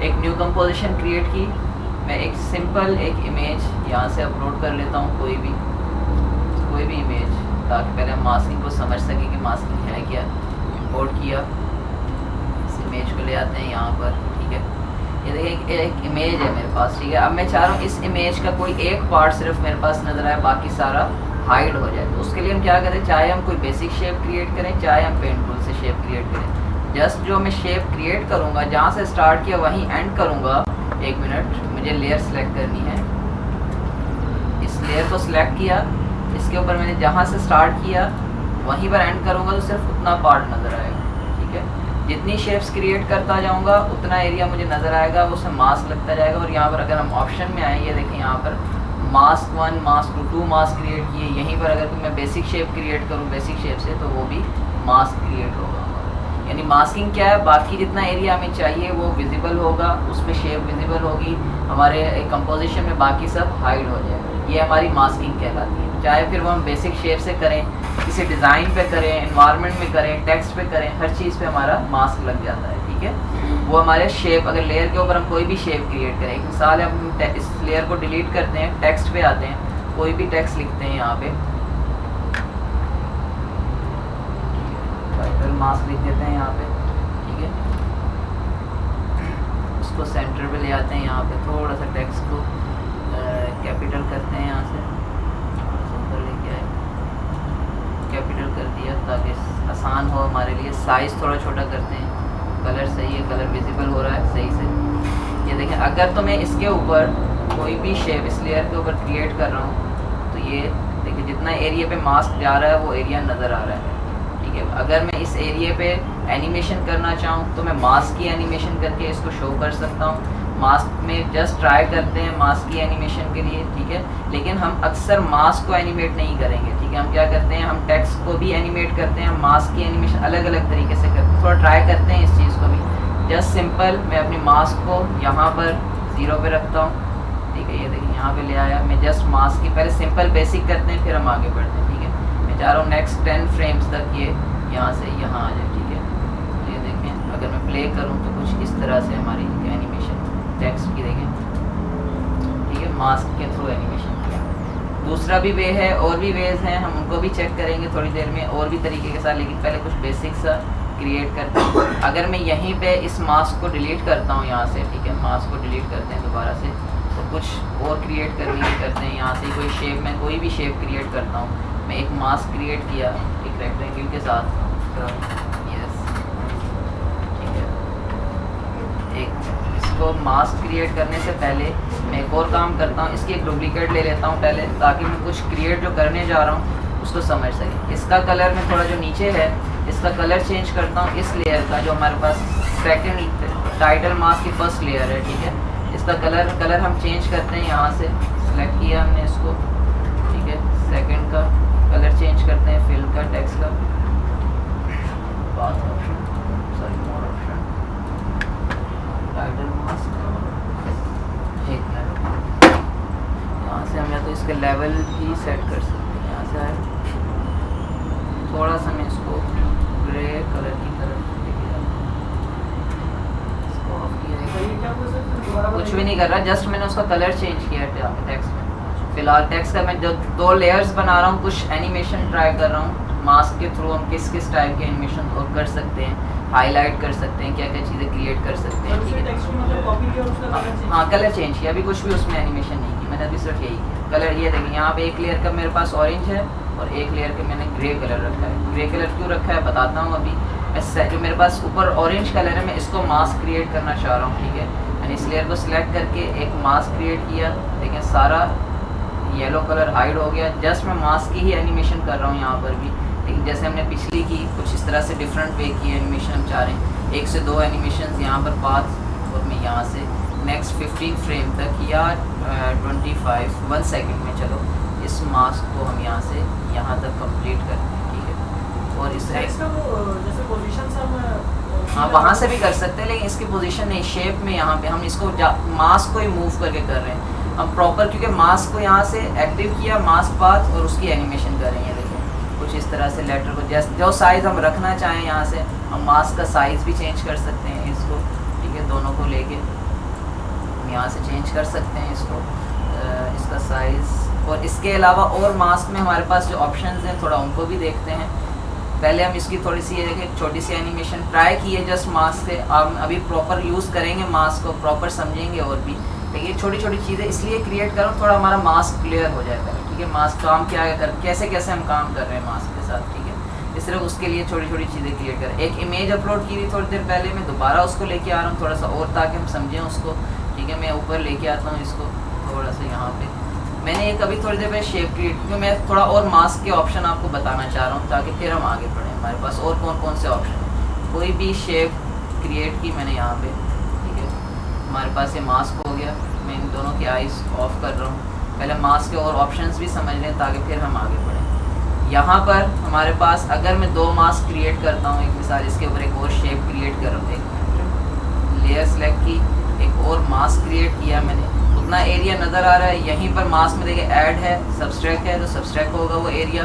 एक new composition create की, मैं एक सिंपल एक इमेज यहाँ से अपलोड कर लेता हूँ, कोई भी इमेज, ताकि पहले हम मास्किंग को समझ सकें कि मास्किंग है क्या। इंपोर्ट किया, इस इमेज को ले आते हैं यहाँ पर, ठीक है। ये देखिए एक इमेज है मेरे पास, ठीक है। अब मैं चाह रहा हूँ इस इमेज का कोई एक पार्ट सिर्फ मेरे पास नज़र आए, बाकी सारा हाइड हो जाए। तो उसके लिए हम क्या करें, चाहे हम कोई बेसिक शेप क्रिएट करें, चाहे हम पेंट टूल से शेप क्रिएट करें। जस्ट जो मैं शेप क्रिएट करूँगा, जहाँ से स्टार्ट किया वहीं एंड करूँगा। 1 मिनट, मुझे लेयर सेलेक्ट करनी है। इस लेयर को सिलेक्ट किया, इसके ऊपर मैंने जहाँ से स्टार्ट किया वहीं पर एंड करूँगा, तो सिर्फ उतना पार्ट नज़र आएगा, ठीक है। जितनी शेप्स क्रिएट करता जाऊँगा उतना एरिया मुझे नज़र आएगा, उसमें मास्क लगता जाएगा। और यहाँ पर अगर हम ऑप्शन में आए, ये देखें यहाँ पर मास्क 1, मास्क 2 मास्क क्रिएट किए। यहीं पर अगर मैं बेसिक शेप क्रिएट करूँ बेसिक शेप से, तो वो भी मास्क क्रिएट होगा। यानी मास्किंग क्या है, बाकी जितना एरिया हमें चाहिए वो विजिबल होगा, उसमें शेप विजिबल होगी, हमारे कंपोजिशन में बाकी सब हाइड हो जाएगा। ये हमारी मास्किंग कहलाती है। चाहे फिर वो हम बेसिक शेप से करें, किसी डिज़ाइन पे करें, एनवायरनमेंट में करें, टेक्स्ट पे करें, हर चीज़ पे हमारा मास्क लग जाता है, ठीक है। वो हमारे शेप, अगर लेयर के ऊपर हम कोई भी शेप क्रिएट करें, एक मिसाल है, हम इस लेयर को डिलीट करते हैं, टेक्स्ट पे आते हैं, कोई भी टेक्स्ट लिखते हैं यहाँ पे, टाइटल मास्क लिख देते हैं यहाँ पे, ठीक है। उसको सेंटर पे ले आते हैं, यहाँ पे थोड़ा सा टेक्स्ट को कैपिटल करते हैं, यहाँ से ऊपर लेके आए, कैपिटल कर दिया ताकि आसान हो हमारे लिए। साइज़ थोड़ा छोटा करते हैं, कलर सही है, कलर विजिबल हो रहा है सही से। ये देखें, अगर तो मैं इसके ऊपर कोई भी शेप इस लेयर के ऊपर क्रिएट कर रहा हूँ, तो ये देखिए जितना एरिया पे मास्क जा रहा है वो एरिया नज़र आ रहा है, ठीक है। अगर मैं इस एरिया पे एनिमेशन करना चाहूँ तो मैं मास्क की एनिमेशन करके इसको शो कर सकता हूँ। मास्क में जस्ट ट्राई करते हैं मास्क की एनिमेशन के लिए, ठीक है। लेकिन हम अक्सर मास्क को एनिमेट नहीं करेंगे, ठीक है। हम क्या करते हैं, हम टेक्स्ट को भी एनिमेट करते हैं, मास्क की एनिमेशन अलग अलग तरीके से करते हैं। थोड़ा ट्राई करते हैं इस चीज़ को भी। जस्ट सिंपल मैं अपनी मास्क को यहाँ पर 0 पे रखता हूँ, ठीक है। ये देखिए यहाँ पे ले आया मैं, जस्ट मास्क की पहले सिंपल बेसिक करते हैं, फिर हम आगे बढ़ते हैं, ठीक है। मैं चाह रहा हूँ नेक्स्ट 10 फ्रेम्स तक ये यहाँ से यहाँ आ जाए, ठीक है। तो ये देखें, अगर मैं प्ले करूँ तो कुछ इस तरह से हमारी एनिमेशन टेक्स्ट की देखें, ठीक है, मास्क के थ्रू एनिमेशन किया। दूसरा भी वे है, और भी वेज हैं, हम उनको भी चेक करेंगे थोड़ी देर में और भी तरीके के साथ, लेकिन पहले कुछ बेसिक सा क्रिएट करते हैं। अगर मैं यहीं पे इस मास्क को डिलीट करता हूँ यहाँ से, ठीक है, मास्क को डिलीट करते हैं दोबारा से, तो कुछ और क्रिएट करने की करते हैं। यहाँ से कोई शेप, मैं कोई भी शेप क्रिएट करता हूँ, मैं एक मास्क क्रिएट किया एक रेक्टेंगल के साथ, यस, ठीक है। एक इसको मास्क क्रिएट करने से पहले मैं एक और काम करता हूँ, इसकी एक डुप्लीकेट ले लेता हूँ पहले, ताकि मैं कुछ क्रिएट जो करने जा रहा हूँ उसको समझ सकें। इसका कलर में थोड़ा जो नीचे है, इसका कलर चेंज करता हूँ, इस लेयर का जो हमारे पास सेकंड टाइटल मास्क की फर्स्ट लेयर है, ठीक है। इसका कलर हम चेंज करते हैं, यहाँ से सेलेक्ट किया हमने इसको, ठीक है। सेकंड का कलर चेंज करते हैं, फिल का, टेक्स्ट का, पाथ ऑप्शन, सॉरी मोर ऑप्शन, टाइटल मास्क, एक मिनट, यहाँ से हम या तो इसके लेवल भी सेट कर सकते हैं। यहाँ से आए, थोड़ा सा मैं इसको ग्रे कलर की तरफ लेके जाता हूँ, इसको ऑफ किया, कुछ भी नहीं कर रहा, जस्ट मैंने उसका कलर चेंज किया टेक्स्ट में। फिलहाल टेक्स्ट का मैं जो 2 लेयर्स बना रहा हूँ, कुछ एनिमेशन ट्राई कर रहा हूँ। मास्क के थ्रू हम किस किस टाइप के एनिमेशन और कर सकते हैं, हाईलाइट कर सकते हैं, क्या क्या चीज़ें क्रिएट कर सकते हैं, ठीक है। हाँ, कलर चेंज किया, अभी कुछ भी उसमें एनिमेशन नहीं की मैंने, अभी सिर्फ यही किया। कलर ये देखिए, यहाँ पे एक लेयर का मेरे पास ऑरेंज है और एक लेयर के मैंने ग्रे कलर रखा है। ग्रे कलर क्यों रखा है बताता हूँ अभी। जो मेरे पास ऊपर ऑरेंज कलर है, मैं इसको मास्क क्रिएट करना चाह रहा हूँ, ठीक है। मैंने इस लेयर को सिलेक्ट करके एक मास्क क्रिएट किया, देखें सारा येलो कलर हाइड हो गया। जस्ट मैं मास्क की ही एनिमेशन कर रहा हूँ यहाँ पर भी, लेकिन जैसे हमने पिछली की कुछ इस तरह से डिफरेंट वे की एनिमेशन हम चाह रहे हैं। 1 से 2 एनिमेशन यहाँ पर पाथ, और मैं यहाँ से नेक्स्ट 15 फ्रेम तक या 25 1 सेकंड में, चलो इस मास्क को हम यहाँ से यहाँ तक कंप्लीट करते हैं, ठीक है। और इस जैसे पोजीशन हम हाँ वहाँ से भी कर सकते हैं, लेकिन इसकी पोजीशन नहीं, शेप में यहाँ पे हम इसको मास्क को ही मूव करके कर रहे हैं हम प्रॉपर, क्योंकि मास्क को यहाँ से एक्टिव किया, मास्क पाथ, और उसकी एनिमेशन कर रहे हैं। देखिए कुछ इस तरह से लेटर को जैसे जो साइज़ हम रखना चाहें, यहाँ से हम मास्क का साइज़ भी चेंज कर सकते हैं इसको, ठीक है, दोनों को लेके हम यहाँ से चेंज कर सकते हैं इसको, इसका साइज़। और इसके अलावा और मास्क में हमारे पास जो ऑप्शंस हैं थोड़ा उनको भी देखते हैं। पहले हम इसकी थोड़ी सी ये देखें, छोटी सी एनिमेशन ट्राई की है जस्ट मास्क से। हम अभी प्रॉपर यूज़ करेंगे मास्क को, प्रॉपर समझेंगे और भी, लेकिन छोटी छोटी चीज़ें इसलिए क्रिएट करो थोड़ा हमारा मास्क क्लियर हो जाता है, ठीक है। मास्क काम क्या कर, कैसे कैसे हम काम कर रहे हैं मास्क के साथ, ठीक है। इस तरह उसके लिए छोटी छोटी चीज़ें क्रिएट करें। एक इमेज अपलोड की थी थोड़ी देर पहले, मैं दोबारा उसको लेके आ रहा हूँ थोड़ा सा और, ताकि हम समझें उसको, ठीक है। मैं ऊपर लेके आता हूँ इसको थोड़ा सा यहाँ पे। मैंने एक अभी थोड़ी देर में शेप क्रिएट, क्योंकि मैं थोड़ा और मास्क के ऑप्शन आपको बताना चाह रहा हूँ ताकि फिर हम आगे बढ़ें। हमारे पास और कौन कौन से ऑप्शन हैं। कोई भी शेप क्रिएट की मैंने यहाँ पे, ठीक है। हमारे पास ये मास्क हो गया। मैं इन दोनों की आइज़ ऑफ कर रहा हूँ। पहले मास्क के और ऑप्शंस भी समझ लें ताकि फिर हम आगे बढ़ें। यहाँ पर हमारे पास अगर मैं 2 मास्क क्रिएट करता हूँ, एक मिसाल इसके ऊपर एक और शेप क्रिएट कर रहा हूँ, एक लेयर सेलेक्ट की, एक और मास्क क्रिएट किया मैंने, उतना एरिया नज़र आ रहा है। यहीं पर मास्क में देखिए ऐड है, सब्सट्रैक्ट है, तो सब्सट्रैक्ट होगा वो एरिया,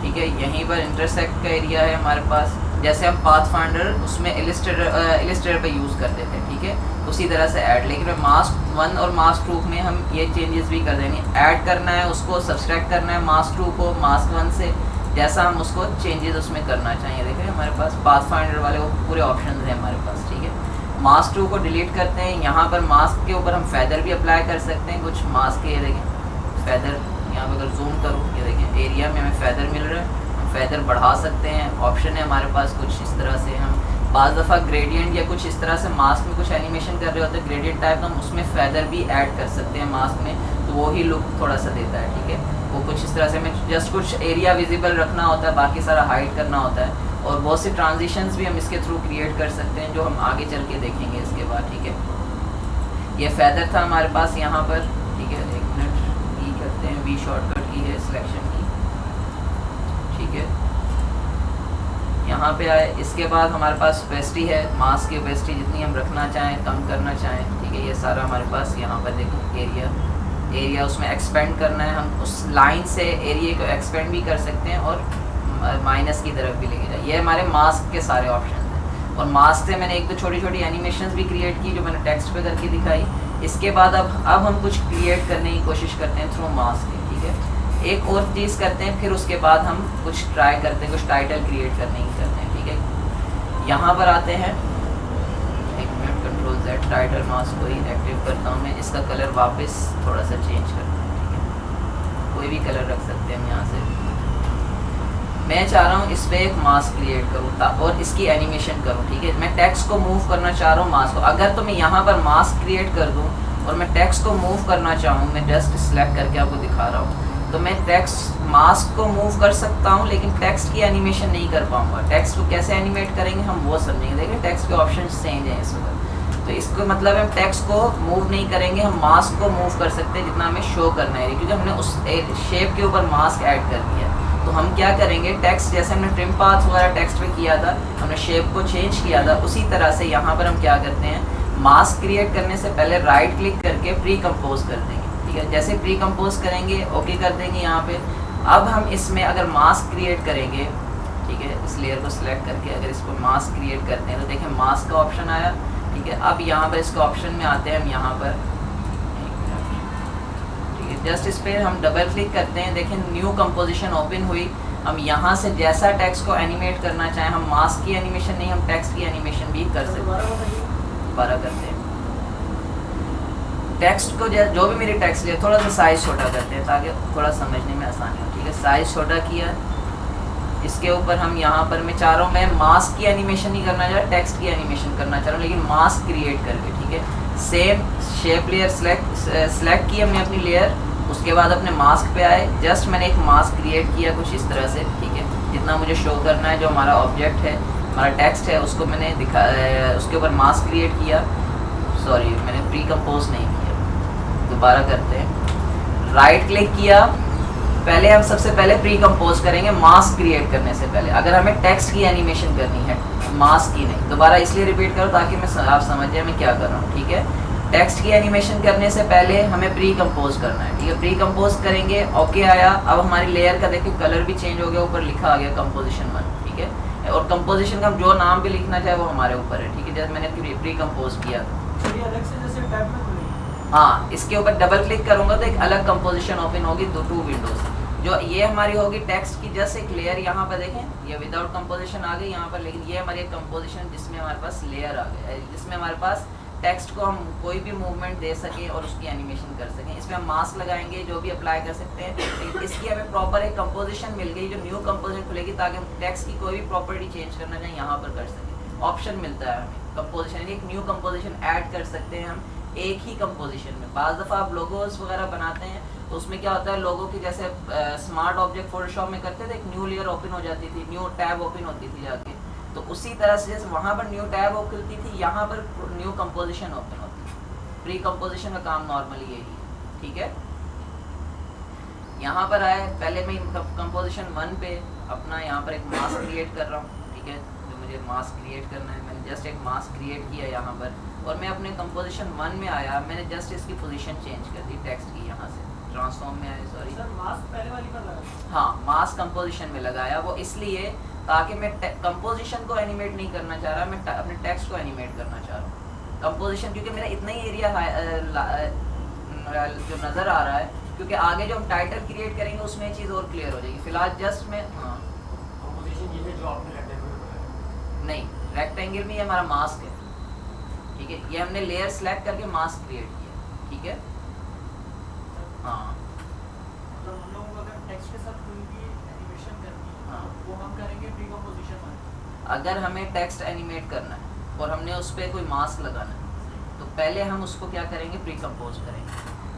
ठीक है। यहीं पर इंटरसेक्ट का एरिया है हमारे पास, जैसे हम पाथफाइंडर उसमें इलिस्ट्रेटर पे यूज़ करते थे, ठीक है, उसी तरह से ऐड। लेकिन मास्क 1 और मास्क 2 में हम ये चेंजेस भी कर देंगे। ऐड करना है उसको, सब्सट्रैक्ट करना है मास्क 2 को मास्क 1 से, जैसा हम उसको चेंजेस उसमें करना चाहिए। देखिए हमारे पास पाथफाइंडर वाले वो पूरे ऑप्शन हैं हमारे पास, ठीक है। मास्क 2 को डिलीट करते हैं। यहाँ पर मास्क के ऊपर हम फैदर भी अप्लाई कर सकते हैं। कुछ मास्क के, ये देखें फैदर, यहाँ पर अगर जूम करूँ, ये देखें एरिया में हमें फैदर मिल रहा है, हम फैदर बढ़ा सकते हैं। ऑप्शन है हमारे पास कुछ इस तरह से। हम बाज़ दफ़ा ग्रेडियंट या कुछ इस तरह से मास्क में कुछ एनिमेशन कर रहे होते हैं ग्रेडियंट टाइप, तो हम उसमें फैदर भी ऐड कर सकते हैं मास्क में, तो वो ही लुक थोड़ा सा देता है, ठीक है। वो कुछ इस तरह से हमें जस्ट कुछ एरिया विजिबल रखना होता है, बाकी सारा हाइड करना होता है। और बहुत से ट्रांजिशंस भी हम इसके थ्रू क्रिएट कर सकते हैं, जो हम आगे चल के देखेंगे इसके बाद, ठीक है। ये फैदर था हमारे पास यहाँ पर, ठीक है। 1 मिनट ई करते हैं, वी शॉर्टकट की है सिलेक्शन की, ठीक है। यहाँ पे आए, इसके बाद हमारे पास ओपेसिटी है, मास्क की ओपेसिटी जितनी हम रखना चाहें, कम करना चाहें, ठीक है। ये सारा हमारे पास यहाँ पर देखो एरिया उसमें एक्सपेंड करना है, हम उस लाइन से एरिया को एक्सपेंड भी कर सकते हैं और माइनस की तरफ भी लेके जाए। ये हमारे मास्क के सारे ऑप्शन हैं। और मास्क से मैंने एक दो छोटी छोटी एनिमेशंस भी क्रिएट की जो मैंने टेक्स्ट पे करके दिखाई। इसके बाद अब हम कुछ क्रिएट करने की कोशिश करते हैं थ्रू मास्क के, ठीक है। एक और चीज़ करते हैं, फिर उसके बाद हम कुछ ट्राई करते हैं, कुछ टाइटल क्रिएट करने की करते हैं, ठीक है। यहाँ पर आते हैं, 1 मिनट, Ctrl+Z, टाइटल मास्क को ही एक्टिव करता हूँ मैं। इसका कलर वापस थोड़ा सा चेंज करते हैं, ठीक है। कोई भी कलर रख सकते हैं हम यहाँ से। मैं चाह रहा हूँ इस पर एक मास्क क्रिएट करूँ और इसकी एनिमेशन करूँ, ठीक है। मैं टेक्स्ट को मूव करना चाह रहा हूँ मास्क को। अगर तो मैं यहाँ पर मास्क क्रिएट कर दूँ और मैं टेक्स्ट को मूव करना चाहूँ, मैं जस्ट सिलेक्ट करके आपको दिखा रहा हूँ, तो मैं टेक्स्ट मास्क को मूव कर सकता हूँ, लेकिन टेक्स्ट की एनिमेशन नहीं कर पाऊँगा। टेक्स्ट को कैसे एनिमेट करेंगे हम वो समझेंगे। देखिए टेक्स्ट के ऑप्शन चेंज हैं इस वक्त, तो इसको मतलब हम टेक्स्ट को मूव नहीं करेंगे, हम मास्क को मूव कर सकते हैं जितना हमें शो करना है, क्योंकि हमने उस शेप के ऊपर मास्क ऐड कर दिया। तो हम क्या करेंगे, टेक्स्ट जैसे हमने ट्रिम पाथ वगैरह टेक्स्ट में किया था, हमने शेप को चेंज किया था, उसी तरह से यहाँ पर हम क्या करते हैं, मास्क क्रिएट करने से पहले राइट क्लिक करके प्री कंपोज कर देंगे, ठीक है। जैसे प्री कंपोज करेंगे, ओके कर देंगे यहाँ पे। अब हम इसमें अगर मास्क क्रिएट करेंगे, ठीक है, इस लेयर को सिलेक्ट करके अगर इसको मास्क क्रिएट करते हैं तो देखें मास्क का ऑप्शन आया, ठीक है। अब यहाँ पर इसके ऑप्शन में आते हैं हम, यहाँ पर जस्ट इस पर हम डबल क्लिक करते हैं, देखें न्यू कंपोजिशन ओपन हुई। हम यहाँ से जैसा टेक्स्ट को एनिमेट करना चाहें, हम मास्क की एनिमेशन नहीं, हम टेक्स्ट की एनिमेशन भी कर सकते हैं। दोबारा करते हैं, टेक्स्ट को जो भी मेरी टेक्स्ट लिया थोड़ा सा साइज़ छोटा करते हैं ताकि थोड़ा समझने में आसानी हो, ठीक है। साइज़ छोटा किया, इसके ऊपर हम यहाँ पर मैं चाह रहा हूँ, मैं मास्क की एनिमेशन नहीं करना चाह रहा, टेक्स्ट की एनिमेशन करना चाह रहा हूँ, लेकिन मास्क क्रिएट करके, ठीक है। सेम शेप लेयर सेलेक्ट की हमने अपनी लेयर, उसके बाद अपने मास्क पे आए, जस्ट मैंने एक मास्क क्रिएट किया कुछ इस तरह से, ठीक है। जितना मुझे शो करना है, जो हमारा ऑब्जेक्ट है, हमारा टेक्स्ट है, उसको मैंने उसके ऊपर मास्क क्रिएट किया। सॉरी, मैंने प्री कंपोज नहीं किया, दोबारा करते हैं। राइट क्लिक किया, पहले हम सबसे पहले प्री कंपोज करेंगे मास्क क्रिएट करने से पहले, अगर हमें टेक्स्ट की एनिमेशन करनी है, मास्क की नहीं। दोबारा इसलिए रिपीट करो ताकि आप समझ जाए मैं क्या कर रहा हूँ, ठीक है। टेक्स्ट की एनिमेशन करने से पहले हमें प्री कंपोज करना है, ठीक है। प्री कंपोज करेंगे, ओके आया। अब हमारी लेयर का देखिए कलर भी चेंज हो गया, ऊपर लिखा आ गया कंपोजिशन 1, ठीक है। और कंपोजिशन का हम जो नाम भी लिखना चाहे वो हमारे ऊपर है, ठीक है। जैसे मैंने प्री कंपोज किया था, हाँ, इसके ऊपर डबल क्लिक करूंगा तो एक अलग कंपोजिशन ओपन होगी, दो टू विंडोज। जो ये हमारी होगी टेक्स्ट की जस्ट एक लेयर, यहाँ पर देखें ये विदाउट कंपोजिशन आ गई यहाँ पर, लेकिन ये हमारी एक कंपोजिशन जिसमें हमारे पास लेयर आ गई, जिसमें हमारे पास टेक्स्ट को हम कोई भी मूवमेंट दे सकें और उसकी एनिमेशन कर सकें। इसमें हम मास्क लगाएंगे, जो भी अप्लाई कर सकते हैं, लेकिन इसकी हमें प्रॉपर एक कंपोजिशन मिल गई जो न्यू कंपोजिशन खुलेगी, ताकि हम टेक्स्ट की कोई भी प्रॉपर्टी चेंज करना चाहें यहाँ पर कर सकें। ऑप्शन मिलता है हमें कंपोजिशन, एक न्यू कंपोजिशन ऐड कर सकते हैं हम एक ही कंपोजिशन में। बाज़ दफ़ा आप लोगोस वगैरह बनाते हैं तो उसमें क्या होता है, लोगों की जैसे स्मार्ट ऑब्जेक्ट फोटोशॉप में करते थे, एक न्यू लेयर ओपन हो जाती थी, न्यू टैब ओपन होती थी जाके, तो उसी तरह से जैसे वहाँ पर न्यू टैब ओपन खुलती थी, यहाँ पर न्यू कंपोजिशन ओपन होती थी। प्री कंपोजिशन का काम नॉर्मली यही है, ठीक है। यहाँ पर आए, पहले मैं कंपोजिशन 1 पे अपना यहाँ पर एक मास्क क्रिएट कर रहा हूँ, ठीक है, जो मुझे मास्क क्रिएट करना है। मैंने जस्ट एक मास्क क्रिएट किया यहाँ पर, और मैं अपने कंपोजिशन 1 में आया, मैंने जस्ट इसकी पोजीशन चेंज कर दी टेक्स्ट की, यहाँ से ट्रांसफॉर्म में आया, सॉरी सर मास्क पहले वाली पर लगा। हाँ, मास्क कंपोजिशन में लगाया, वो इसलिए ताकि मैं कंपोजिशन को एनिमेट नहीं करना चाह रहा, मैं अपने टेक्स्ट को एनिमेट करना चाह रहा हूँ। कंपोजिशन क्योंकि मेरा इतना ही एरिया जो नज़र आ रहा है, क्योंकि आगे जो हम टाइटल क्रिएट करेंगे उसमें चीज़ और क्लियर हो जाएगी। फिलहाल जस्ट मैं कंपोजिशन ये है जो आपने रेक्टेंगल बनाया। नहीं, रेक्टेंगल में ये हमारा मास्क है, ठीक है, ये हमने लेयर सेलेक्ट करके मास्क क्रिएट किया, ठीक है। हाँ, मतलब हम लोगों को अगर टेक्स्ट के साथ कोई भी एनिमेशन करनी है, हाँ, वो हम करेंगे प्री कंपोजिशन में। अगर हमें टेक्स्ट एनिमेट करना है और हमने उस पर कोई मास्क लगाना है, तो पहले हम उसको क्या करेंगे, प्री कंपोज करेंगे।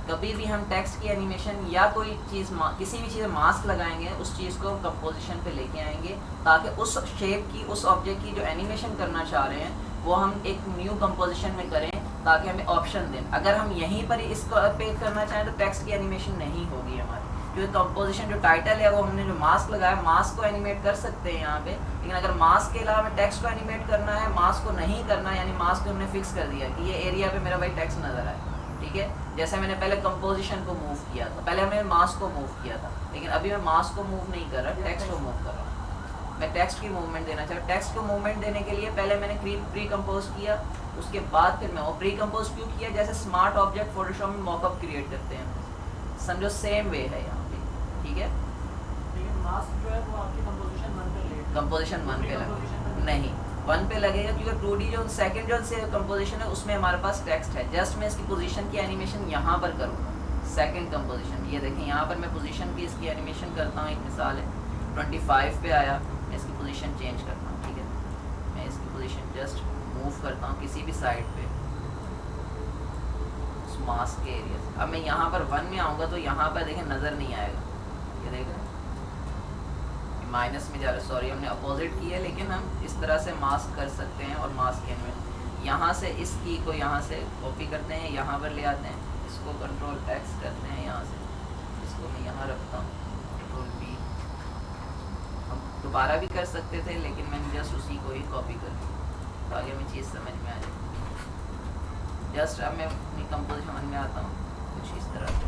कभी भी हम टेक्स्ट की एनिमेशन या कोई चीज़ किसी भी चीज़ में मास्क लगाएंगे, उस चीज़ को कंपोजिशन पे लेके आएंगे, ताकि उस शेप की, उस ऑब्जेक्ट की जो एनिमेशन करना चाह रहे हैं वो हम एक न्यू कंपोजिशन में करें, ताकि हमें ऑप्शन दें। अगर हम यहीं पर इसको पे करना चाहें तो टेक्स्ट की एनिमेशन नहीं होगी हमारी, क्योंकि कंपोजिशन जो टाइटल है वो हमने जो मास्क लगाया, मास्क को एनिमेट कर सकते हैं यहाँ पे, लेकिन अगर मास्क के अलावा हमें टेक्स्ट को एनिमेट करना है, मास्क को नहीं करना, यानी मास्क को हमने फिक्स कर दिया कि ये एरिया पे मेरा भाई टेक्स्ट नज़र आए, ठीक है। जैसे मैंने पहले कंपोजिशन को मूव किया था, पहले हमने मास्क को मूव किया था, लेकिन अभी मैं मास्क को मूव नहीं कर रहा, टेक्स्ट को मूव कर रहा हूँ। मैं टेक्स्ट की मूवमेंट देना चाहता हूँ। टेक्स्ट को मूवमेंट देने के लिए पहले मैंने प्री कंपोज किया, उसके बाद फिर मैं वो प्री कंपोज क्यों किया, जैसे स्मार्ट ऑब्जेक्ट फोटोशॉप में मॉकअप क्रिएट करते हैं, समझो सेम वे है यहाँ पे, ठीक है। लेकिन मास्क जो है वो आपकी कंपोजिशन 1 पे लेट, कंपोजिशन 1 पे लगे नहीं, 1 पे लगेगा, क्योंकि 2D जो सेकंड जो से कंपोजिशन है उसमें हमारे पास टेक्स्ट है। जस्ट मैं इसकी पोजीशन की एनिमेशन यहाँ पर करूँगा, सेकंड कंपोजिशन, ये देखें यहाँ पर मैं पोजीशन की इसकी एनिमेशन करता हूँ। एक मिसाल है 25 पे आया, मैं इसकी पोजीशन चेंज करता हूँ, ठीक है, मैं इसकी पोजीशन जस्ट मूव करता हूँ किसी भी साइड पे उस मास्क के एरिया से। अब मैं यहाँ पर 1 में आऊँगा तो यहाँ पर देखें नज़र नहीं आएगा, ये देखें माइनस में जा रहा है, सॉरी हमने अपोजिट की है, लेकिन हम इस तरह से मास्क कर सकते हैं। और मास्क के में यहाँ से इस की को यहाँ से कॉपी करते हैं, यहाँ पर ले आते हैं, इसको कंट्रोल X करते हैं, यहाँ से इसको मैं यहाँ रखता हूँ, कंट्रोल V। हम दोबारा भी कर सकते थे, लेकिन मैंने जस्ट उसी को ही कॉपी कर दी ताकि हमें चीज़ समझ में आ जाए। जस्ट अब मैं अपनी कंपोजिशन में आता हूँ कुछ इस तरह से,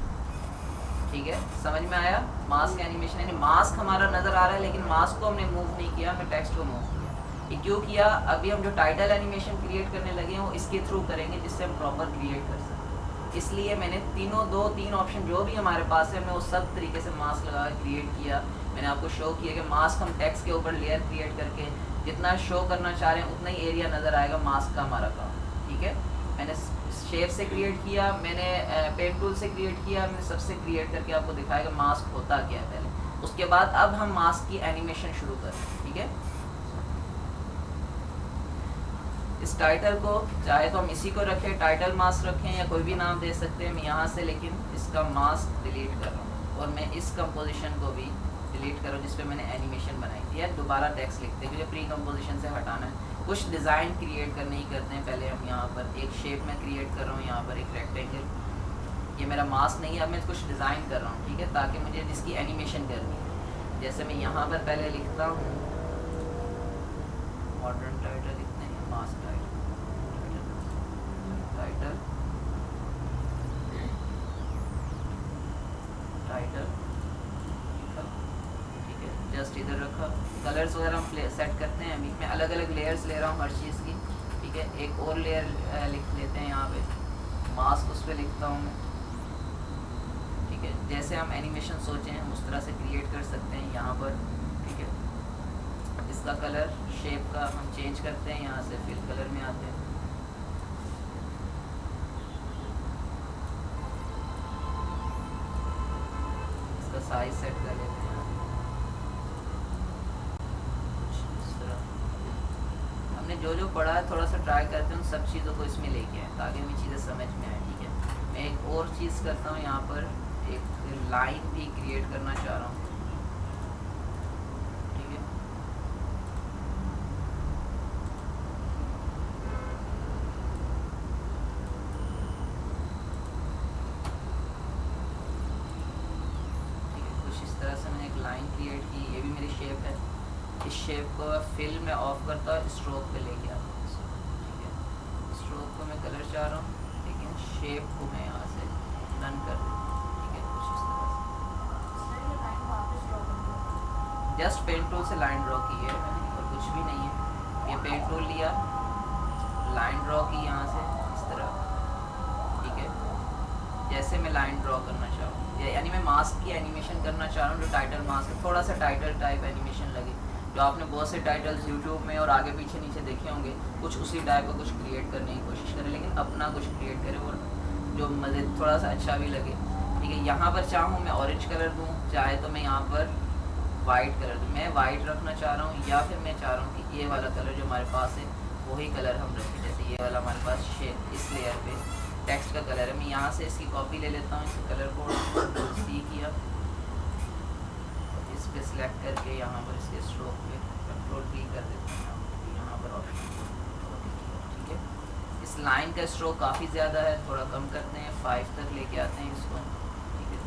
ठीक है, समझ में आया। मास्क एनिमेशन, यानी मास्क हमारा नज़र आ रहा है, लेकिन मास्क को हमने मूव नहीं किया, हमने टेक्स्ट को मूव किया। ये क्यों किया, अभी हम जो टाइटल एनिमेशन क्रिएट करने लगे हैं वो इसके थ्रू करेंगे, जिससे हम प्रॉपर क्रिएट कर सकें। इसलिए मैंने तीन ऑप्शन जो भी हमारे पास है, मैं वो सब तरीके से मास्क लगा कर क्रिएट किया। मैंने आपको शो किया कि मास्क हम टेक्स्ट के ऊपर लेयर क्रिएट करके जितना शो करना चाह रहे हैं उतना ही एरिया नज़र आएगा मास्क का हमारा काम, ठीक है। मैंने शेप से क्रिएट किया, मैंने पेन टूल से क्रिएट किया, मैंने सबसे क्रिएट करके आपको दिखाएगा मास्क होता क्या है पहले। उसके बाद अब हम मास्क की एनिमेशन शुरू करें, ठीक है। इस टाइटल को चाहे तो हम इसी को रखें, टाइटल मास्क रखें, या कोई भी नाम दे सकते हैं। मैं यहाँ से लेकिन इसका मास्क डिलीट कर रहा हूँ, और मैं इस कंपोजिशन को भी डिलीट कर रहा हूँ जिस पे मैंने एनिमेशन बनाई थी। या दोबारा टेक्स्ट लिखते हैं, क्योंकि प्री कंपोजिशन से हटाना है। कुछ डिज़ाइन क्रिएट करने ही करते हैं पहले हम। यहाँ पर एक शेप में क्रिएट कर रहा हूँ, यहाँ पर एक रेक्टेंगल, ये मेरा मास्क नहीं है, अब मैं कुछ डिज़ाइन कर रहा हूँ, ठीक है, ताकि मुझे जिसकी एनिमेशन करनी है। जैसे मैं यहाँ पर पहले लिखता हूँ मॉडर्न टाइटल, लिखते हैं मास्क टाइटल ठीक है, जस्ट इधर रखा। कलर्स वगैरह हम सेट करते हैं। अभी मैं अलग अलग लेयर्स ले रहा हूँ हर चीज़ की, ठीक है। एक और लेयर लिख लेते हैं यहाँ पे मास्क उस पर लिखता हूँ मैं, ठीक है। जैसे हम एनिमेशन सोचें हम उस तरह से क्रिएट कर सकते हैं यहाँ पर, ठीक है। इसका कलर शेप का हम चेंज करते हैं, यहाँ से फिल कलर में आते हैं। इसका साइज सेट कर लेते हैं इस तरह। हमने जो जो पढ़ा है थोड़ा सा ट्राई करते हैं उन सब चीज़ों को इसमें लेके आए ताकि हमें चीज़ें समझ में आए, ठीक है। मैं एक और चीज़ करता हूँ, यहाँ पर एक लाइन भी क्रिएट करना चाह रहा हूँ, ठीक है। ठीक है, कुछ इस तरह से मैंने एक लाइन क्रिएट की, ये भी मेरी शेप है। इस शेप को फिल में ऑफ करता हूँ, स्ट्रोक पे लेके आता हूँ, ठीक है। स्ट्रोक को मैं कलर चाह रहा हूँ, लेकिन शेप को मैं यहाँ से डन कर देता हूँ, ठीक है। कुछ इस तरह से जस्ट पेन टूल से लाइन ड्रॉ की है मैंने, और कुछ भी नहीं है। ये पेन टूल लिया, लाइन ड्रॉ की यहाँ से इस तरह, ठीक है। जैसे मैं लाइन ड्रॉ करना चाहूँ, यानी मैं मास्क की एनिमेशन करना चाह रहा हूँ, जो टाइटल मास्क है, थोड़ा सा टाइटल टाइप एनिमेशन लगे। जो आपने बहुत से टाइटल्स यूट्यूब में और आगे पीछे नीचे देखे होंगे, कुछ उसी टाइप का कुछ क्रिएट करने की कोशिश करें, लेकिन अपना कुछ क्रिएट करें और जो मज़े थोड़ा सा अच्छा भी लगे, ठीक है। यहाँ पर चाहूँ मैं ऑरेंज कलर दूँ, चाहे तो मैं यहाँ पर वाइट कलर दूँ। मैं वाइट रखना चाह रहा हूँ, या फिर मैं चाह रहा हूँ कि ये वाला कलर जो हमारे पास है वही कलर हम रखें। जैसे ये वाला हमारे पास शेप इस लेयर पे टेक्स्ट का कलर है, मैं यहाँ से इसकी कॉपी ले लेता हूँ, इस कलर को सी किया, इस पे सिलेक्ट करके यहाँ पर इसके स्ट्रोक पे कंट्रोल क्लिक कर देते हैं, यहाँ पर ऑप्शन, ठीक है। इस लाइन का स्ट्रोक काफ़ी ज़्यादा है, थोड़ा कम करते हैं, 5 तक लेके आते हैं इसको, ठीक है।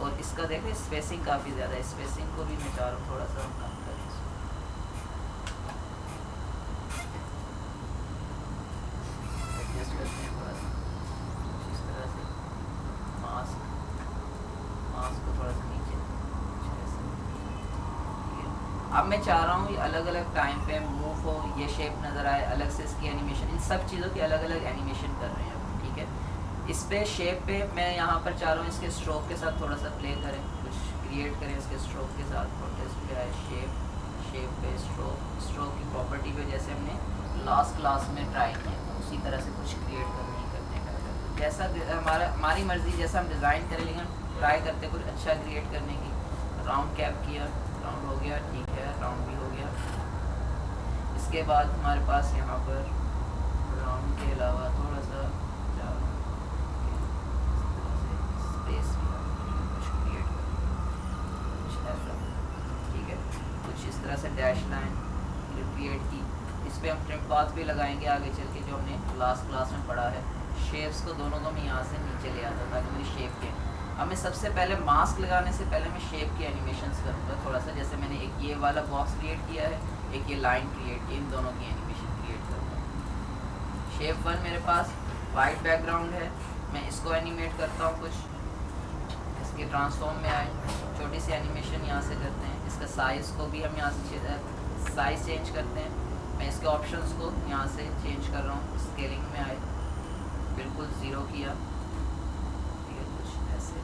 और इसका देखो स्पेसिंग काफ़ी ज़्यादा है, स्पेसिंग को भी मैं चाह रहा हूँ थोड़ा सा कम करें इसको, एडजस्ट करते हैं थोड़ा सा इस तरह से। मास्क को थोड़ा सा नीचे, अब मैं चाह रहा हूँ ये अलग अलग टाइम पे मूव हो, ये शेप नज़र आए, अलग से इसकी एनिमेशन, इन सब चीज़ों की अलग अलग एनिमेशन कर रहे हैं, ठीक है। इस पे शेप पे मैं यहाँ पर चाह रहा हूँ इसके स्ट्रोक के साथ थोड़ा सा प्ले करें, कुछ क्रिएट करें इसके स्ट्रोक के साथ। प्रोटेस्ट पे आए, शेप पे स्ट्रोक की प्रॉपर्टी पे जैसे हमने लास्ट क्लास में ट्राई किया उसी तरह से कुछ क्रिएट करने का। जैसा हमारी मर्ज़ी, जैसा हम डिज़ाइन करें, लेकिन ट्राई करते कुछ अच्छा क्रिएट करने की। राउंड कैप किया, राउंड हो गया, ठीक है, राउंड भी हो गया। इसके बाद हमारे पास यहाँ पर राउंड के अलावा थोड़ा सा स्पेस कुछ क्रिएट कर, कुछ ऐसा, ठीक है। कुछ इस तरह से डैश लाइन क्रिएट की, इस पर हम ट्रिम पाथ भी लगाएंगे आगे चल के, जो हमने लास्ट क्लास में पढ़ा है। शेप्स को दोनों को मैं यहाँ से नीचे ले आता ताकि मेरी शेप के, अब मैं सबसे पहले मास्क लगाने से पहले मैं शेप की एनिमेशंस करूँगा थोड़ा सा। जैसे मैंने एक ये वाला बॉक्स क्रिएट किया है, एक ये लाइन क्रिएट की, इन दोनों की एनिमेशन क्रिएट करूँगा। शेप 1 मेरे पास वाइट बैकग्राउंड है, मैं इसको एनिमेट करता हूँ कुछ, इसके ट्रांसफॉर्म में आए, छोटी सी एनिमेशन यहाँ से करते हैं। इसका साइज़ को भी हम यहाँ से साइज़ चेंज करते हैं। मैं इसके ऑप्शंस को यहाँ से चेंज कर रहा हूँ, स्केलिंग में आए, बिल्कुल 0 किया, ठीक है, कुछ ऐसे,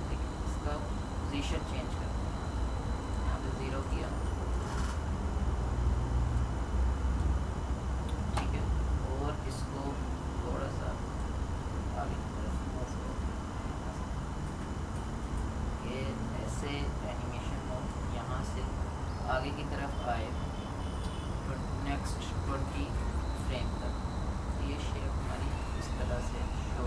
ठीक है। इसका पोजीशन चेंज करते हैं, यहाँ पे 0 किया, ठीक है। और इसको थोड़ा सा आगे की तरफ, ये ऐसे एनिमेशन हो, यहाँ से आगे की तरफ आए नेक्स्ट 20 फ्रेम तक। ये शेप हमारी इस तरह से शो,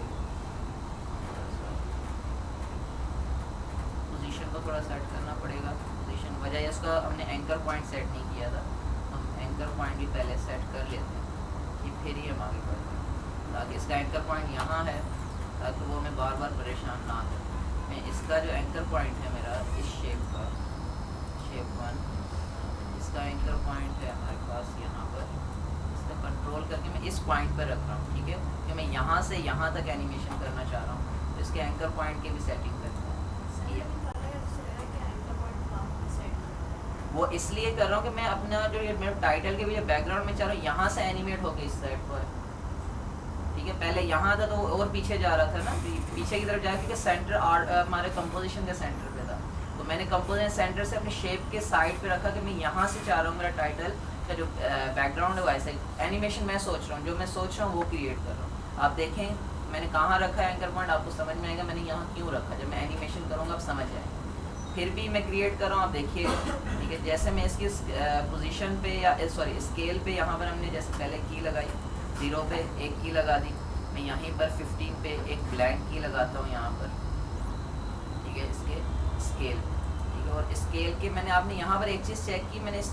पोजीशन को थोड़ा सेट करना पड़ेगा। पोजीशन वजह इसका हमने एंकर पॉइंट सेट नहीं किया था, हम एंकर पॉइंट भी पहले सेट कर लेते हैं कि फिर ही हम आगे बढ़ते हैं, ताकि इसका एंकर पॉइंट यहाँ है ताकि वो हमें बार बार परेशान ना हो। मैं इसका जो एंकर पॉइंट है मेरा इस शेप का, शेप 1, इसका एंकर पॉइंट है हमारे पास यहाँ पर, कंट्रोल करके मैं इस पॉइंट पर रख रहा हूँ, ठीक है, कि मैं यहाँ से यहाँ तक एनिमेशन करना चाह रहा हूँ, तो इसके एंकर पॉइंट की भी सेटिंग करते हैं। वो इसलिए कर रहा हूँ कि मैं अपना जो ये मेरे टाइटल के भी बैकग्राउंड में चाह रहा हूँ यहाँ से एनिमेट होके इस साइड पर, ठीक है। पहले यहाँ था तो वो और पीछे जा रहा था ना, पीछे की तरफ जा, क्योंकि सेंटर हमारे कंपोजिशन के सेंटर पे था। तो मैंने कंपोजिशन सेंटर से अपने शेप के साइड पे रखा कि मैं यहाँ से चाह रहा हूँ मेरा टाइटल का जो बैकग्राउंड है वैसे एनिमेशन मैं सोच रहा हूँ, जो मैं सोच रहा हूँ वो क्रिएट कर रहा हूँ। आप देखें मैंने कहाँ रखा है एंकर पॉइंट, आपको समझ में आएगा मैंने यहाँ क्यों रखा। जब मैं एनिमेशन करूँगा आप समझ जाएंगे। फिर भी मैं क्रिएट कर रहा हूँ, आप देखिएगा, ठीक है। जैसे मैं इसकी पोजीशन पे या सॉरी स्केल पे, यहाँ पर हमने जैसे पहले की लगाई 0 पे एक की लगा दी, मैं यहीं पर 15 पे एक ब्लैंक की लगाता हूँ यहाँ पर, ठीक है, इसके स्केल, ठीक है। और स्केल के मैंने आपने यहाँ पर एक चीज़ चेक की, मैंने इस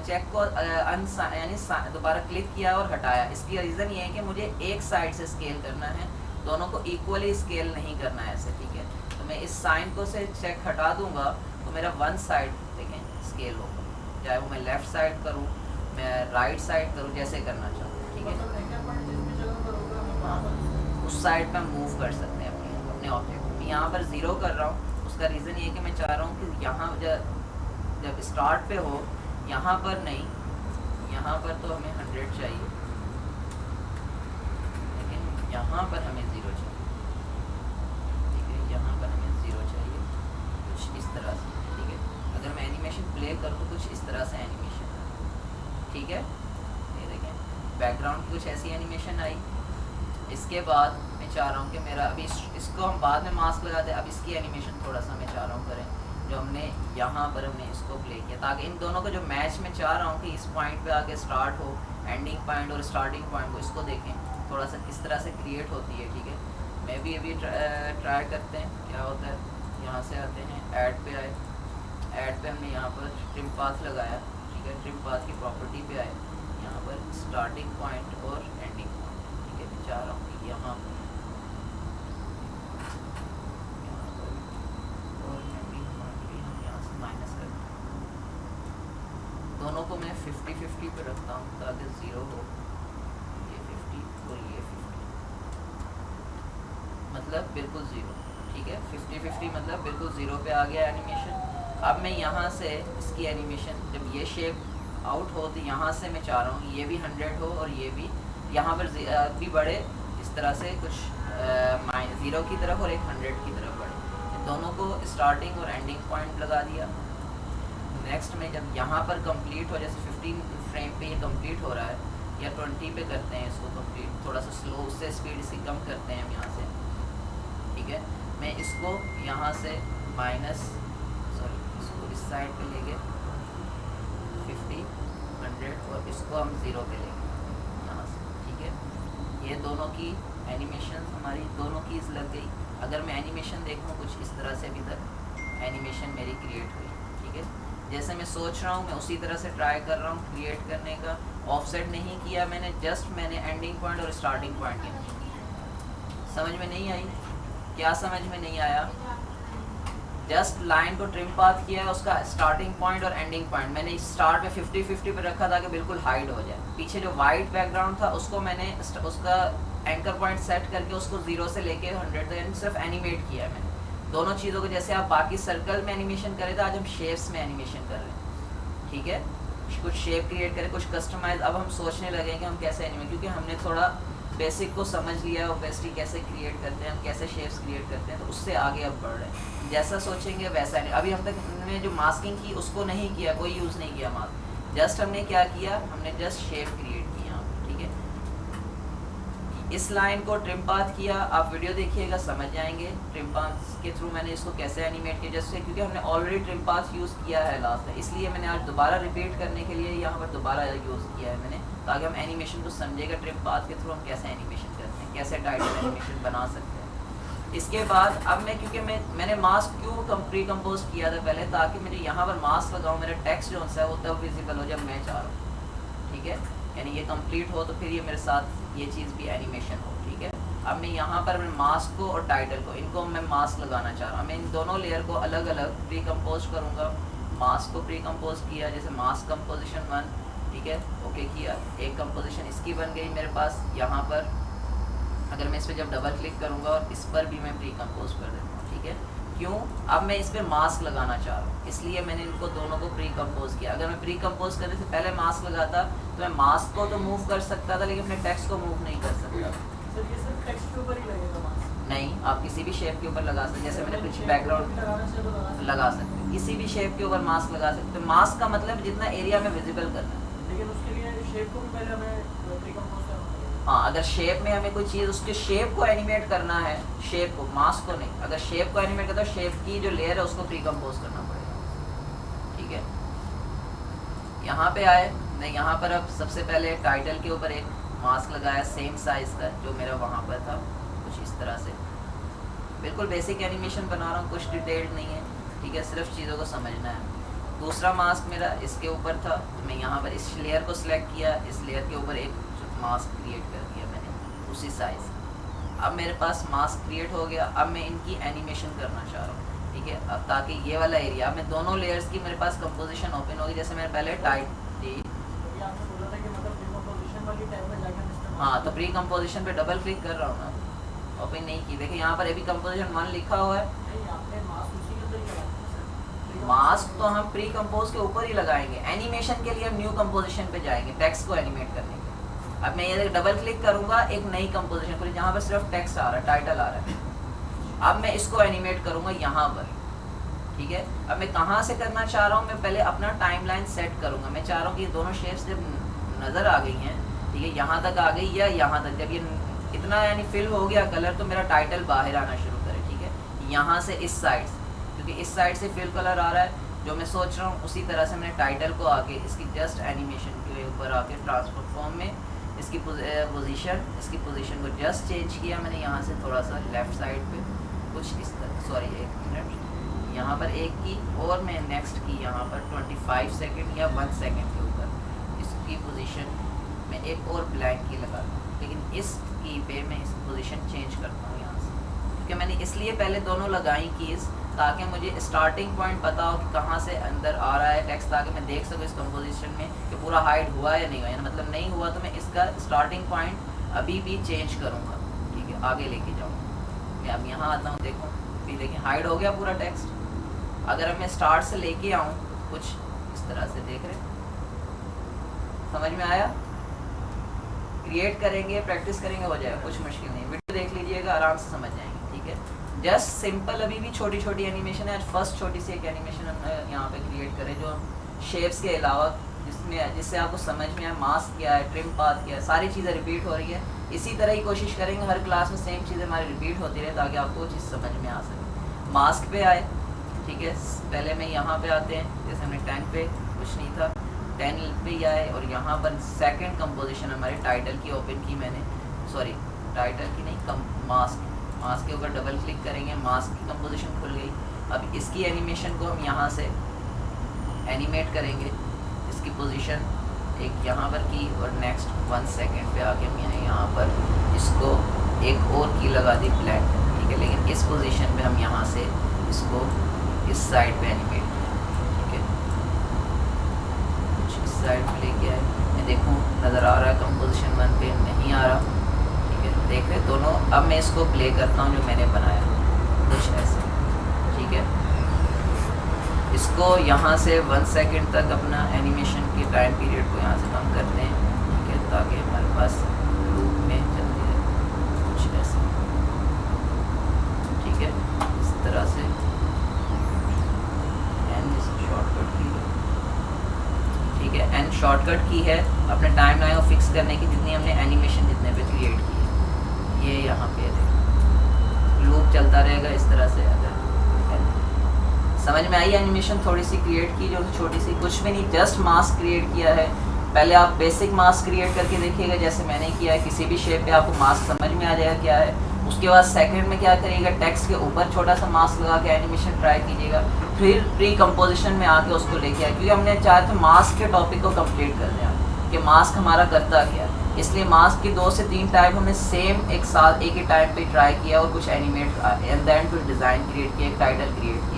चेक को यानी दोबारा क्लिक किया और हटाया। इसकी रीज़न ये है कि मुझे एक साइड से स्केल करना है, दोनों को इक्वली स्केल नहीं करना है ऐसे, ठीक है। तो मैं इस साइन को से चेक हटा दूंगा तो मेरा वन साइड देखें स्केल होगा, चाहे वो मैं लेफ़्ट साइड करूँ, मैं राइट साइड करूँ, जैसे करना चाहूँ, ठीक है। हाँ, उस साइड पर मूव कर सकते हैं अपने ऑब्जेक्ट। मैं यहाँ पर 0 कर रहा हूँ, उसका रीज़न ये कि मैं चाह रहा हूँ कि यहाँ जब स्टार्ट पे हो, यहाँ पर नहीं, यहाँ पर तो हमें 100 चाहिए, लेकिन यहाँ पर हमें 0 चाहिए, ठीक है। यहाँ पर हमें 0 चाहिए, कुछ इस तरह से, ठीक है। अगर मैं एनिमेशन प्ले करूँ तो कुछ इस तरह से एनिमेशन है, ठीक है। ये देखें बैकग्राउंड की कुछ ऐसी एनिमेशन आई। इसके बाद मैं चाह रहा हूँ कि मेरा अभी इसको हम बाद में मास्क लगाते हैं, अब इसकी एनिमेशन थोड़ा सा मैं चाह रहा हूँ करें, जो हमने यहाँ पर हमने इसको प्ले किया, ताकि इन दोनों को जो मैच में चाह रहा हूँ कि इस पॉइंट पे आके स्टार्ट हो, एंडिंग पॉइंट और स्टार्टिंग पॉइंट को, इसको देखें थोड़ा सा किस तरह से क्रिएट होती है, ठीक है। मैं भी अभी ट्राई करते हैं क्या होता है। यहाँ से आते हैं, ऐड पे आए, ऐड पे हमने यहाँ पर ट्रिम पाथ लगाया, ठीक है। ट्रिम पाथ की प्रॉपर्टी पे आए, यहाँ पर स्टार्टिंग पॉइंट और एंडिंग पॉइंट, ठीक है। मैं चाह रहा हूँ कि यहाँ पर दोनों को मैं 50-50 पे रखता हूँ ताकि 0 हो, ये 50 और ये 50, मतलब बिल्कुल 0, ठीक है। 50-50 मतलब बिल्कुल 0 पे आ गया एनिमेशन। अब मैं यहाँ से इसकी एनिमेशन, जब ये शेप आउट हो तो यहाँ से मैं चाह रहा हूँ ये भी 100 हो और ये भी यहाँ पर भी बढ़े, इस तरह से कुछ 0 की तरफ और एक 100 की तरफ बढ़े। दोनों को स्टार्टिंग और एंडिंग पॉइंट लगा दिया। नेक्स्ट में जब यहाँ पर कंप्लीट हो, जैसे 15 फ्रेम पे ये कंप्लीट हो रहा है, या 20 पे करते हैं इसको कंप्लीट, थोड़ा सा स्लो, उससे स्पीड इसकी कम करते हैं हम यहाँ से, ठीक है। मैं इसको यहाँ से इसको इस साइड पे लेंगे 50, 100 और इसको हम 0 पे लेंगे यहाँ से, ठीक है। ये दोनों की एनिमेशन हमारी दोनों की लग गई। अगर मैं एनिमेशन देखूँ कुछ इस तरह से, अभी तक एनिमेशन मेरी क्रिएट हुई, ठीक है। जैसे मैं सोच रहा हूँ मैं उसी तरह से ट्राई कर रहा हूँ क्रिएट करने का। ऑफसेट नहीं किया मैंने, जस्ट मैंने एंडिंग पॉइंट और स्टार्टिंग पॉइंट किया। समझ में नहीं आई? क्या समझ में नहीं आया? जस्ट लाइन को ट्रिम पाथ किया है, उसका स्टार्टिंग पॉइंट और एंडिंग पॉइंट मैंने स्टार्ट में 50-50 पे रखा था कि बिल्कुल हाइड हो जाए। पीछे जो वाइट बैकग्राउंड था उसको मैंने उसका एंकर पॉइंट सेट करके उसको 0 से लेके 100 तक सिर्फ एनिमेट किया है मैंने दोनों चीज़ों को। जैसे आप बाकी सर्कल में एनिमेशन कर रहे थे, आज हम शेप्स में एनिमेशन कर रहे हैं, ठीक है। कुछ शेप क्रिएट करें, कुछ कस्टमाइज। अब हम सोचने लगे कि हम कैसे एनिमेट, क्योंकि हमने थोड़ा बेसिक को समझ लिया, ओपेसिटी कैसे क्रिएट करते हैं, हम कैसे शेप्स क्रिएट करते हैं, तो उससे आगे अब बढ़ रहे हैं। जैसा सोचेंगे वैसा नहीं। अभी हम तक हमने जो मास्किंग की उसको नहीं किया, कोई यूज़ नहीं किया मास्क। जस्ट हमने क्या किया, हमने जस्ट शेप क्रिएट किया, ठीक है। इस लाइन को ट्रिम पाथ किया, आप वीडियो देखिएगा समझ जाएंगे ट्रिम पाथ के थ्रू मैंने इसको कैसे एनिमेट किया। जैसे क्योंकि हमने ऑलरेडी ट्रिम पाथ यूज़ किया है लास्ट में, इसलिए मैंने आज दोबारा रिपीट करने के लिए यहाँ पर दोबारा यूज़ किया है मैंने, ताकि हम एनिमेशन को समझेगा ट्रिम पाथ के थ्रू हम कैसे एनिमेशन करते हैं, कैसे टाइटल एनिमेशन बना सकते हैं। इसके बाद अब मैं, क्योंकि मैंने मास्क क्यों प्री कंपोज किया था पहले, ताकि मुझे यहाँ पर मास्क लगाऊँ, मेरा टेक्स्ट जो है वो तब विजिबल हो जब मैं चाह रहा हूँ, ठीक है। यानी ये कंप्लीट हो तो फिर ये मेरे साथ ये चीज़ भी एनिमेशन हो, ठीक है। अब मैं यहाँ पर मैं मास्क को और टाइटल को, इनको मैं मास्क लगाना चाह रहा हूँ। मैं इन दोनों लेयर को अलग अलग प्री कंपोज करूँगा। मास्क को प्री कंपोज किया, जैसे मास्क कंपोजिशन 1, ठीक है, ओके किया। एक कंपोजिशन इसकी बन गई मेरे पास। यहाँ पर अगर मैं इस पर जब डबल क्लिक करूँगा और इस पर भी मैं प्री कंपोज कर देता हूँ, ठीक है। क्यों? अब मैं इस पर मास्क लगाना चाह रहा हूँ, इसलिए मैंने इनको दोनों को प्री कंपोज किया। अगर मैं प्री कंपोज करने से पहले मास्क लगाता तो मैं मास्क को तो मूव कर सकता था, लेकिन अपने टेक्स्ट को मूव नहीं कर सकता। सर ये सिर्फ टेक्स्ट के ऊपर ही लगेगा मास्क? नहीं, आप किसी भी शेप के ऊपर लगा सकते, जैसे मैंने कुछ शेप बैकग्राउंड लगाना चाहिए तो लगा सकते हैं, किसी भी शेप के ऊपर मास्क लगा सकते हैं। मास्क का मतलब जितना एरिया में विजिबल करना है। लेकिन उसके लिए शेप को भी पहले हमें प्रीकम्पोज करना पड़ेगा। हाँ, अगर शेप में हमें कोई चीज़ उसके शेप को एनिमेट करना है, शेप को, मास्क को नहीं, अगर शेप को एनिमेट करना है तो शेप की जो लेयर है उसको प्रीकम्पोज करना पड़ेगा। ठीक है, यहाँ पे आए, मैं यहाँ पर अब सबसे पहले टाइटल के ऊपर एक मास्क लगाया सेम साइज़ का जो मेरा वहाँ पर था, कुछ इस तरह से। बिल्कुल बेसिक एनिमेशन बना रहा हूँ, कुछ डिटेल्ड नहीं है। ठीक है, सिर्फ चीज़ों को समझना है। दूसरा मास्क मेरा इसके ऊपर था, तो मैं यहाँ पर इस लेयर को सिलेक्ट किया, इस लेयर के ऊपर एक मास्क क्रिएट कर दिया मैंने उसी साइज़। अब मेरे पास मास्क क्रिएट हो गया। अब मैं इनकी एनिमेशन करना चाह रहा हूँ। ठीक है, अब ताकि ये वाला एरिया में दोनों लेयर्स की मेरे पास कंपोजिशन ओपन होगी। जैसे मैंने पहले टाइट दी, ये आपने बोला था कि मतलब प्रीकम्पोजिशन वाली टैब में जाकर इस्तेमाल। हाँ, तो प्री कंपोजिशन पे डबल क्लिक कर रहा हूँ ना, ओपन नहीं की। देखिए यहाँ पर अभी कंपोजिशन 1 लिखा हुआ है। नहीं, आपने मास्क उसी के अंदर ही लगाया था सर। मास्क तो हम प्री कंपोज के ऊपर ही लगाएंगे। एनिमेशन के लिए हम न्यू कंपोजिशन पे जाएंगे, टेक्स्ट को एनिमेट करने के। अब मैं ये डबल क्लिक करूंगा, एक नई कंपोजिशन पर जहाँ पर सिर्फ टेक्स्ट आ रहा है, टाइटल आ रहा है। अब मैं इसको एनिमेट करूंगा यहाँ पर। ठीक है, अब मैं कहाँ से करना चाह रहा हूँ, मैं पहले अपना टाइमलाइन सेट करूंगा। मैं चाह रहा हूँ कि ये दोनों शेप्स जब नज़र आ गई हैं, ठीक है, यहाँ तक आ गई या यहाँ तक, जब ये इतना यानी फिल हो गया कलर, तो मेरा टाइटल बाहर आना शुरू करे। ठीक है, यहाँ से इस साइड से, क्योंकि इस साइड से फिल कलर आ रहा है जो मैं सोच रहा हूँ, उसी तरह से मैंने टाइटल को आके इसकी जस्ट एनिमेशन के ऊपर आके ट्रांसफर फॉर्म में इसकी पोजीशन, इसकी पोजीशन को जस्ट चेंज किया मैंने यहाँ से थोड़ा सा लेफ़्ट साइड पे कुछ इस तरह, सॉरी एक मिनट, यहाँ पर एक की और मैं नेक्स्ट की यहाँ पर 25 सेकंड या 1 सेकंड के ऊपर इसकी पोजीशन में एक और ब्लैंक की लगा दूँ। लेकिन इस की पे मैं इस पोजीशन चेंज करता हूँ यहाँ से, क्योंकि मैंने इसलिए पहले दोनों लगाई कीज़ ताकि मुझे स्टार्टिंग पॉइंट पता हो कि कहाँ से अंदर आ रहा है टेक्स्ट, ताकि मैं देख सकूँ इस कंपोजिशन में कि पूरा हाइड हुआ या नहीं हुआ। यानी मतलब नहीं हुआ तो मैं इसका स्टार्टिंग पॉइंट अभी भी चेंज करूँगा। ठीक है, आगे लेके जाऊँगा। मैं अब यहाँ आता हूँ, देखो अभी देखिए हाइड हो गया पूरा टेक्स्ट। अगर अब मैं स्टार्ट से लेके आऊँ कुछ इस तरह से, देख रहे, समझ में आया? क्रिएट करेंगे, प्रैक्टिस करेंगे, हो जाएगा, कुछ मुश्किल नहीं। वीडियो देख लीजिएगा, आराम से समझ जाएंगे। ठीक है, जस्ट सिंपल अभी भी छोटी छोटी एनिमेशन है। फर्स्ट छोटी सी एक एनिमेशन हम यहाँ पे क्रिएट करें जो शेप्स के अलावा, जिससे आपको समझ में आए मास्क क्या है, ट्रिम पाथ क्या है, सारी चीज़ें रिपीट हो रही है। इसी तरह ही कोशिश करेंगे हर क्लास में सेम चीज़ें हमारी रिपीट होती रहे ताकि आपको वो चीज़ समझ में आ सके। मास्क पे आए, ठीक है, पहले मैं यहाँ पे आते हैं, जैसे हमने 10 पे कुछ नहीं था, 10 पे ही आए और यहाँ पर सेकंड कंपोजिशन हमारे टाइटल की ओपन की मैंने, सॉरी टाइटल की नहीं, मास्क के ऊपर डबल क्लिक करेंगे, मास्क की कंपोजिशन खुल गई। अब इसकी एनिमेशन को हम यहाँ से एनिमेट करेंगे, इसकी पोजीशन एक यहाँ पर की और नेक्स्ट 1 सेकंड पे आके मैंने यहाँ पर इसको एक और की लगा दी ब्लैक। ठीक है, लेकिन इस पोजीशन पे हम यहाँ से इसको इस साइड पे एनिमेट, ठीक है, कुछ इस साइड पे लेके आए। मैं देखूँ नज़र आ रहा है कंपोजिशन 1 पे नहीं आ रहा। ठीक है, देख रहे दोनों। अब मैं इसको प्ले करता हूँ जो मैंने बनाया, कुछ ऐसे। ठीक है, इसको यहाँ से 1 सेकंड तक अपना एनिमेशन के टाइम पीरियड को यहाँ से कम करते हैं। ठीक है, ताकि हमारे पास लूप में चलती है, कुछ ऐसे। ठीक है, इस तरह से शॉर्टकट की, ठीक है, एंड शॉर्टकट की है अपने टाइम लाइन को फिक्स करने की, जितनी हमने एनिमेशन जितने पे क्रिएट की है। ये यहाँ पे लूप चलता रहेगा इस तरह से। अगर समझ में आई एनिमेशन थोड़ी सी क्रिएट की, जो छोटी सी, कुछ भी नहीं, जस्ट मास्क क्रिएट किया है। पहले आप बेसिक मास्क क्रिएट करके देखिएगा जैसे मैंने किया है, किसी भी शेप पे आपको मास्क समझ में आ जाएगा क्या है। उसके बाद सेकंड में क्या करिएगा, टेक्स्ट के ऊपर छोटा सा मास्क लगा के एनिमेशन ट्राई कीजिएगा। फिर प्री कंपोजिशन में आके उसको लेके आए, क्योंकि हमने चाहे तो मास्क के टॉपिक को कंप्लीट कर दिया कि मास्क हमारा करता क्या है। इसलिए मास्क की 2 से 3 टाइप हमने सेम एक साथ एक ही टाइम पे ट्राई किया और कुछ एनिमेट एंड देन फिर डिज़ाइन क्रिएट किया, एक टाइटल क्रिएट किया।